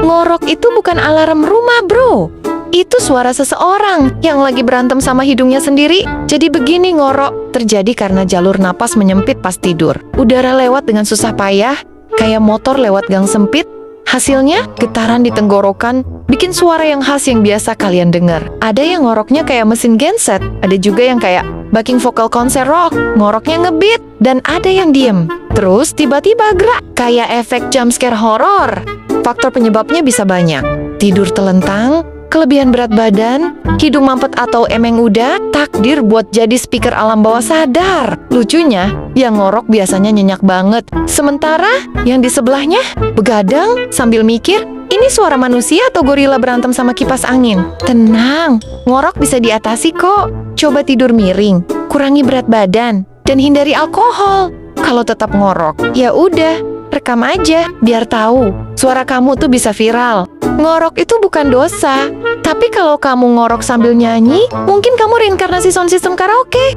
Ngorok itu bukan alarm rumah, bro. Itu suara seseorang yang lagi berantem sama hidungnya sendiri. Jadi begini, ngorok terjadi karena jalur napas menyempit pas tidur. Udara lewat dengan susah payah, kayak motor lewat gang sempit. Hasilnya, getaran di tenggorokan bikin suara yang khas yang biasa kalian dengar. Ada yang ngoroknya kayak mesin genset, ada juga yang kayak backing vokal konser rock, ngoroknya ngebeat, dan ada yang diem. Terus tiba-tiba gerak, kayak efek jumpscare horor. Faktor penyebabnya bisa banyak. Tidur telentang, kelebihan berat badan, hidung mampet atau emeng udah, takdir buat jadi speaker alam bawah sadar. Lucunya, yang ngorok biasanya nyenyak banget. Sementara yang di sebelahnya begadang sambil mikir, ini suara manusia atau gorila berantem sama kipas angin. Tenang, ngorok bisa diatasi kok. Coba tidur miring, kurangi berat badan, dan hindari alkohol. Kalau tetap ngorok, ya udah, rekam aja biar tahu suara kamu tuh bisa viral. Ngorok itu bukan dosa, tapi kalau kamu ngorok sambil nyanyi, mungkin kamu reinkarnasi sound system karaoke.